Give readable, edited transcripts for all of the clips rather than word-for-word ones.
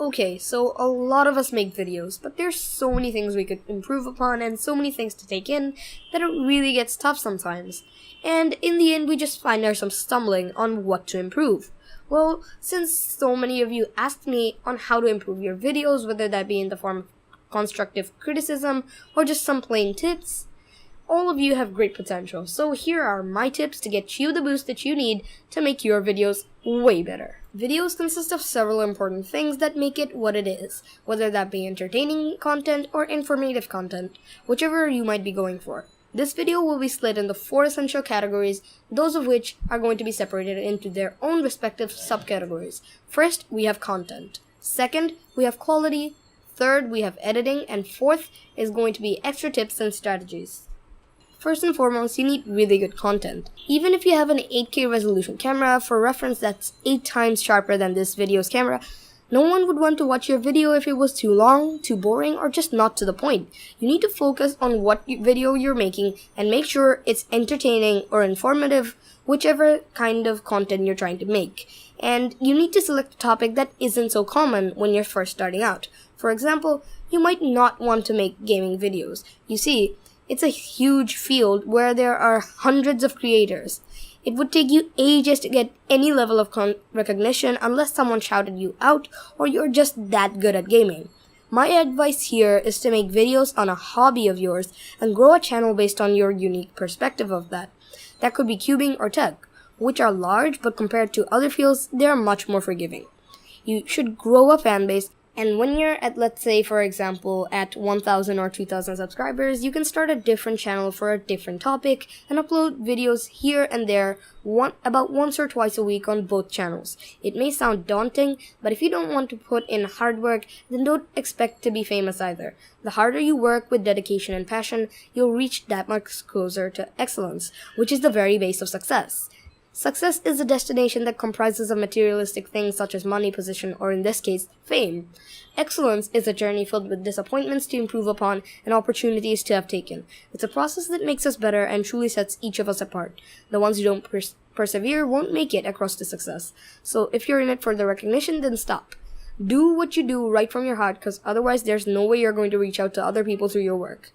Okay, so a lot of us make videos, but there's so many things we could improve upon and so many things to take in that it really gets tough sometimes. And in the end, we just find ourselves stumbling on what to improve. Well, since so many of you asked me on how to improve your videos, whether that be in the form of constructive criticism or just some plain tips, all of you have great potential. So here are my tips to get you the boost that you need to make your videos way better. Videos consist of several important things that make it what it is, whether that be entertaining content or informative content, whichever you might be going for. This video will be split into 4 essential categories, those of which are going to be separated into their own respective subcategories. First, we have content. Second, we have quality. Third, we have editing. And fourth is going to be extra tips and strategies. First and foremost, you need really good content. Even if you have an 8K resolution camera, for reference that's 8 times sharper than this video's camera, no one would want to watch your video if it was too long, too boring, or just not to the point. You need to focus on what video you're making and make sure it's entertaining or informative, whichever kind of content you're trying to make. And you need to select a topic that isn't so common when you're first starting out. For example, you might not want to make gaming videos. You see, it's a huge field where there are hundreds of creators. It would take you ages to get any level of recognition unless someone shouted you out or you're just that good at gaming. My advice here is to make videos on a hobby of yours and grow a channel based on your unique perspective of that. That could be cubing or tech, which are large, but compared to other fields, they are much more forgiving. You should grow a fan base. And when you're at, let's say, for example, at 1,000 or 2,000 subscribers, you can start a different channel for a different topic and upload videos here and there about once or twice a week on both channels. It may sound daunting, but if you don't want to put in hard work, then don't expect to be famous either. The harder you work with dedication and passion, you'll reach that much closer to excellence, which is the very base of success. Success is a destination that comprises of materialistic things such as money, position, or in this case, fame. Excellence is a journey filled with disappointments to improve upon and opportunities to have taken. It's a process that makes us better and truly sets each of us apart. The ones who don't persevere won't make it across to success. So if you're in it for the recognition, then stop. Do what you do right from your heart, because otherwise there's no way you're going to reach out to other people through your work.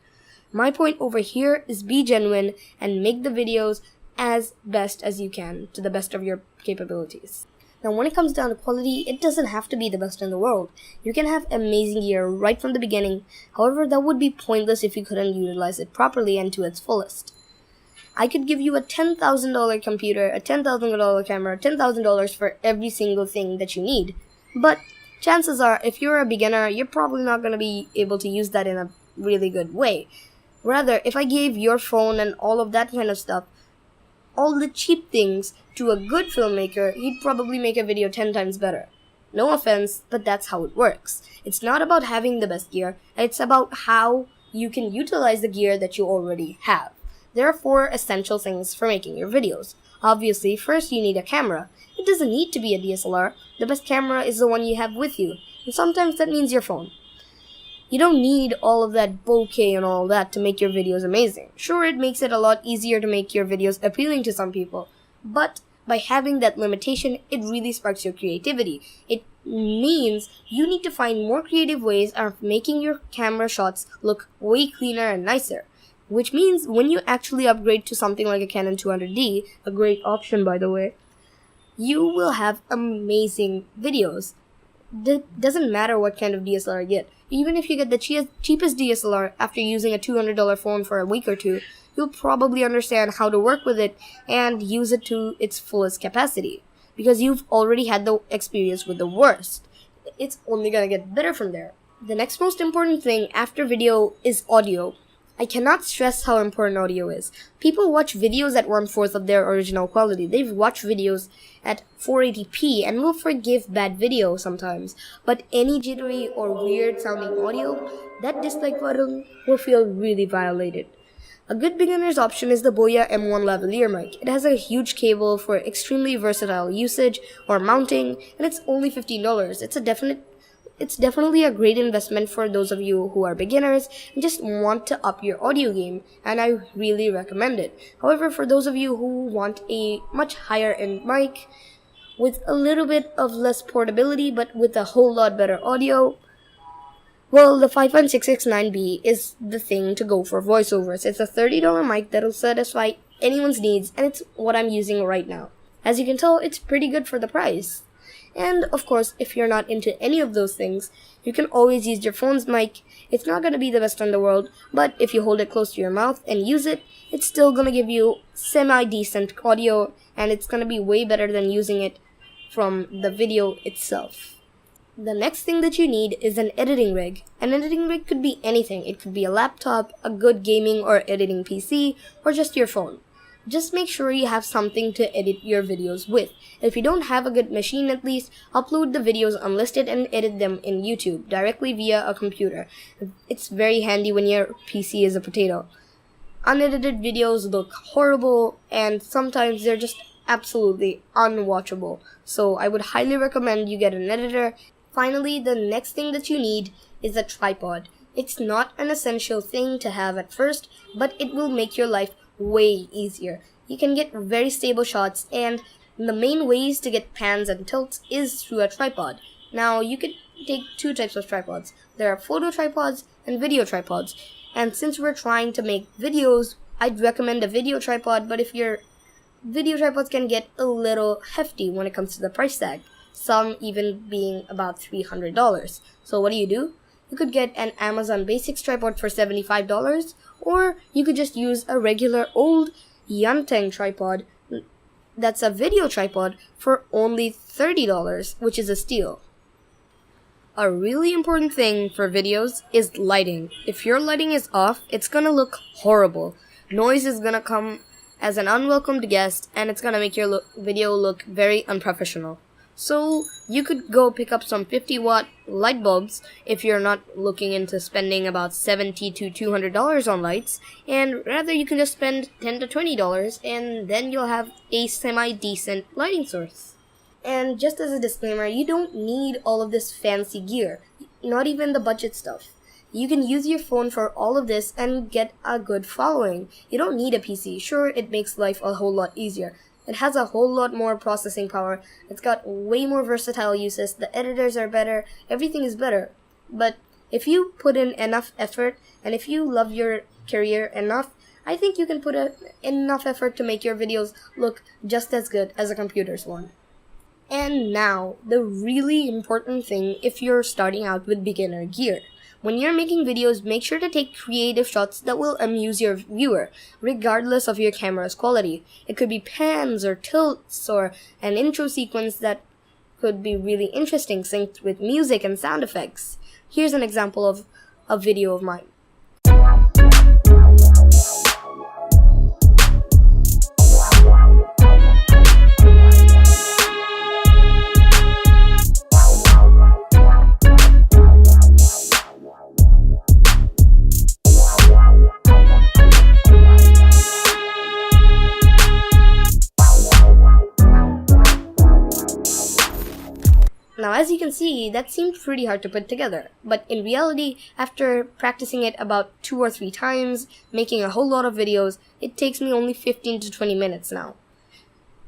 My point over here is be genuine and make the videos as best as you can, to the best of your capabilities. Now, when it comes down to quality, it doesn't have to be the best in the world. You can have amazing gear right from the beginning. However, that would be pointless if you couldn't utilize it properly and to its fullest. I could give you a $10,000 computer, a $10,000 camera, $10,000 for every single thing that you need. But chances are, if you're a beginner, you're probably not going to be able to use that in a really good way. Rather, if I gave your phone and all of that kind of stuff, all the cheap things, to a good filmmaker, he'd probably make a video 10 times better. No offense, but that's how it works. It's not about having the best gear, it's about how you can utilize the gear that you already have. There are 4 essential things for making your videos. Obviously, first you need a camera. It doesn't need to be a DSLR. The best camera is the one you have with you, and sometimes that means your phone. You don't need all of that bokeh and all that to make your videos amazing. Sure, it makes it a lot easier to make your videos appealing to some people, but by having that limitation, it really sparks your creativity. It means you need to find more creative ways of making your camera shots look way cleaner and nicer, which means when you actually upgrade to something like a Canon 200D, a great option by the way, you will have amazing videos. It doesn't matter what kind of DSLR you get. Even if you get the cheapest DSLR after using a $200 phone for a week or two, you'll probably understand how to work with it and use it to its fullest capacity, because you've already had the experience with the worst. It's only gonna get better from there. The next most important thing after video is audio. I cannot stress how important audio is. People watch videos at 1/4 of their original quality. They've watched videos at 480p and will forgive bad video sometimes. But any jittery or weird sounding audio, that dislike button will feel really violated. A good beginner's option is the Boya M1 lavalier mic. It has a huge cable for extremely versatile usage or mounting, and it's only $15. It's definitely a great investment for those of you who are beginners and just want to up your audio game, and I really recommend it. However, for those of you who want a much higher end mic, with a little bit of less portability but with a whole lot better audio, well, the 5.669B is the thing to go for voiceovers. It's a $30 mic that'll satisfy anyone's needs, and it's what I'm using right now. As you can tell, it's pretty good for the price. And of course, if you're not into any of those things, you can always use your phone's mic. It's not going to be the best in the world, but if you hold it close to your mouth and use it, it's still going to give you semi-decent audio, and it's going to be way better than using it from the video itself. The next thing that you need is an editing rig. An editing rig could be anything. It could be a laptop, a good gaming or editing PC, or just your phone. Just make sure you have something to edit your videos with. If you don't have a good machine, at least upload the videos unlisted and edit them in YouTube directly via a computer. It's very handy when your PC is a potato. Unedited videos look horrible, and sometimes they're just absolutely unwatchable. So I would highly recommend you get an editor. Finally, the next thing that you need is a tripod. It's not an essential thing to have at first, but it will make your life way easier. You can get very stable shots, and the main ways to get pans and tilts is through a tripod. Now, you could take two types of tripods. There are photo tripods and video tripods. And since we're trying to make videos, I'd recommend a video tripod, but if your video tripods can get a little hefty when it comes to the price tag, some even being about $300. So what do? You could get an Amazon Basics tripod for $75, or you could just use a regular old Yanteng tripod that's a video tripod for only $30, which is a steal. A really important thing for videos is lighting. If your lighting is off, it's gonna look horrible. Noise is gonna come as an unwelcomed guest, and it's gonna make your video look very unprofessional. So you could go pick up some 50-watt light bulbs if you're not looking into spending about $70 to $200 on lights, and rather you can just spend $10 to $20, and then you'll have a semi-decent lighting source. And just as a disclaimer, you don't need all of this fancy gear, not even the budget stuff. You can use your phone for all of this and get a good following. You don't need a PC. Sure, it makes life a whole lot easier. It has a whole lot more processing power. It's got way more versatile uses. The editors are better. Everything is better. But if you put in enough effort, and if you love your career enough, I think you can put enough effort to make your videos look just as good as a computer's one. And now, the really important thing if you're starting out with beginner gear. When you're making videos, make sure to take creative shots that will amuse your viewer, regardless of your camera's quality. It could be pans or tilts or an intro sequence that could be really interesting, synced with music and sound effects. Here's an example of a video of mine. Now, as you can see, that seemed pretty hard to put together, but in reality, after practicing it about 2 or 3 times, making a whole lot of videos, it takes me only 15 to 20 minutes now.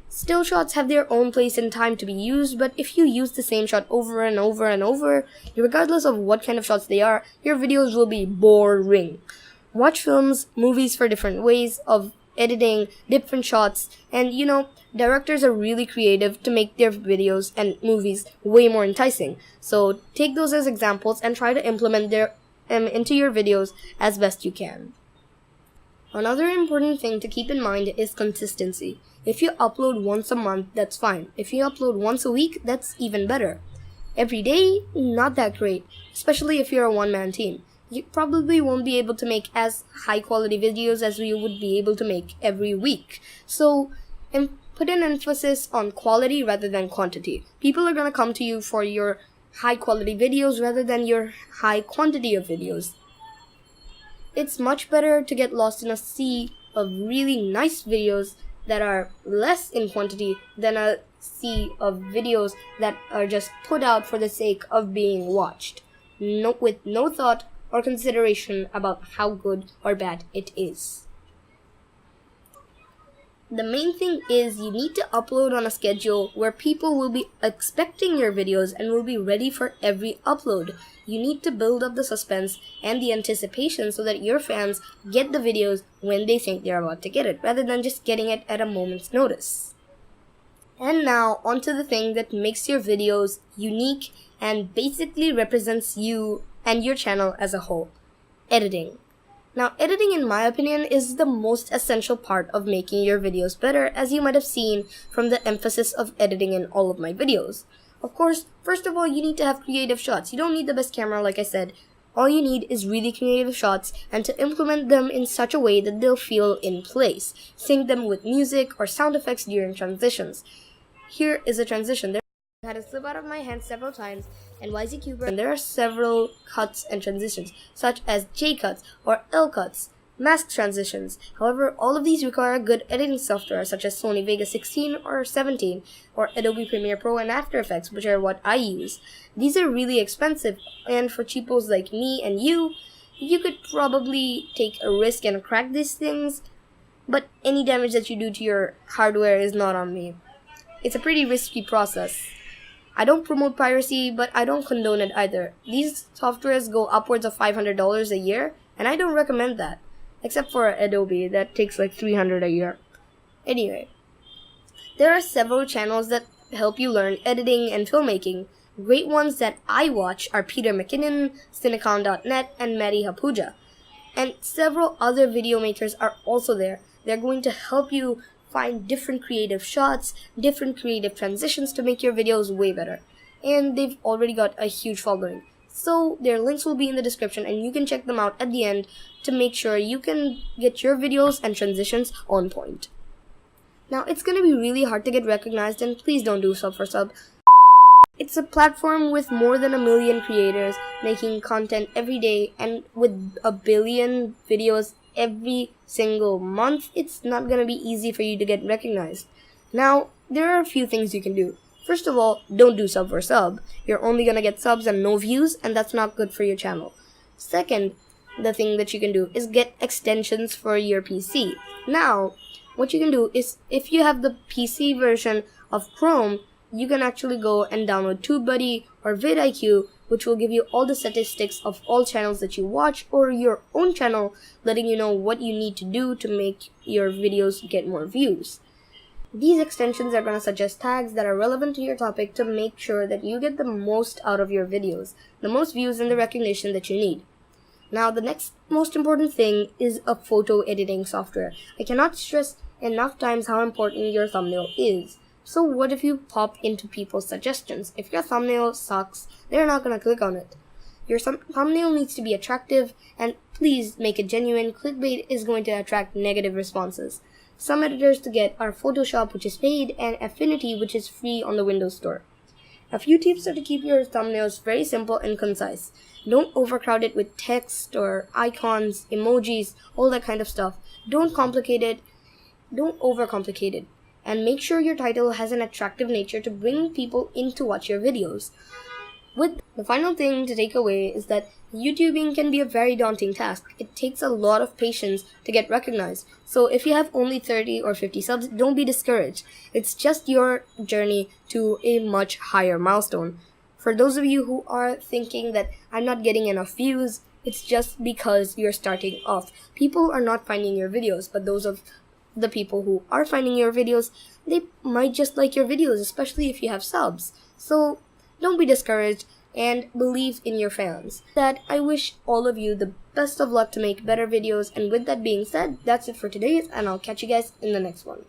Still shots have their own place and time to be used, but if you use the same shot over and over and over, regardless of what kind of shots they are, your videos will be boring. Watch films, movies for different ways of editing, different shots, and directors are really creative to make their videos and movies way more enticing. So take those as examples and try to implement them into your videos as best you can. Another important thing to keep in mind is consistency. If you upload once a month, that's fine. If you upload once a week, that's even better. Every day, not that great, especially if you're a one-man team. You probably won't be able to make as high quality videos as you would be able to make every week. So put an emphasis on quality rather than quantity. People are going to come to you for your high quality videos rather than your high quantity of videos. It's much better to get lost in a sea of really nice videos that are less in quantity than a sea of videos that are just put out for the sake of being watched, with no thought or consideration about how good or bad it is. The main thing is you need to upload on a schedule where people will be expecting your videos and will be ready for every upload. You need to build up the suspense and the anticipation so that your fans get the videos when they think they're about to get it, rather than just getting it at a moment's notice. And now, onto the thing that makes your videos unique and basically represents you and your channel as a whole: editing. Now, editing, in my opinion, is the most essential part of making your videos better, as you might have seen from the emphasis of editing in all of my videos. Of course, first of all, you need to have creative shots. You don't need the best camera, like I said. All you need is really creative shots, and to implement them in such a way that they'll feel in place. Sync them with music or sound effects during transitions. Here is a transition. I had to slip out of my hand several times, and YZCuber, and there are several cuts and transitions, such as J cuts or L cuts, mask transitions. However, all of these require good editing software, such as Sony Vegas 16 or 17, or Adobe Premiere Pro and After Effects, which are what I use. These are really expensive, and for cheapos like me and you could probably take a risk and crack these things, but any damage that you do to your hardware is not on me. It's a pretty risky process. I don't promote piracy, but I don't condone it either. These softwares go upwards of $500 a year, and I don't recommend that. Except for Adobe, that takes like $300 a year. Anyway, there are several channels that help you learn editing and filmmaking. Great ones that I watch are Peter McKinnon, Cinecon.net, and Matty. And several other video makers are also there. They're going to help you find different creative shots, different creative transitions to make your videos way better. And they've already got a huge following. So their links will be in the description, and you can check them out at the end to make sure you can get your videos and transitions on point. Now, it's going to be really hard to get recognized, and please don't do sub for sub. It's a platform with more than 1 million creators making content every day, and with 1 billion videos every single month, it's not going to be easy for you to get recognized. Now, there are a few things you can do. First of all, don't do sub for sub. You're only going to get subs and no views, and that's not good for your channel. Second, the thing that you can do is get extensions for your PC. Now, what you can do is, if you have the PC version of Chrome, you can actually go and download TubeBuddy or vidIQ, which will give you all the statistics of all channels that you watch, or your own channel, letting you know what you need to do to make your videos get more views. These extensions are going to suggest tags that are relevant to your topic to make sure that you get the most out of your videos, the most views and the recognition that you need. Now, the next most important thing is a photo editing software. I cannot stress enough times how important your thumbnail is. So what if you pop into people's suggestions? If your thumbnail sucks, they're not going to click on it. Your thumbnail needs to be attractive, and please make it genuine. Clickbait is going to attract negative responses. Some editors to get are Photoshop, which is paid, and Affinity, which is free on the Windows Store. A few tips are to keep your thumbnails very simple and concise. Don't overcrowd it with text or icons, emojis, all that kind of stuff. Don't complicate it. Don't overcomplicate it. And make sure your title has an attractive nature to bring people in to watch your videos. With the final thing to take away is that YouTubing can be a very daunting task. It takes a lot of patience to get recognized. So if you have only 30 or 50 subs, don't be discouraged. It's just your journey to a much higher milestone. For those of you who are thinking that I'm not getting enough views, it's just because you're starting off. People are not finding your videos, but those of the people who are finding your videos, they might just like your videos, especially if you have subs. So don't be discouraged and believe in your fans. That I wish all of you the best of luck to make better videos, and with that being said, that's it for today, and I'll catch you guys in the next one.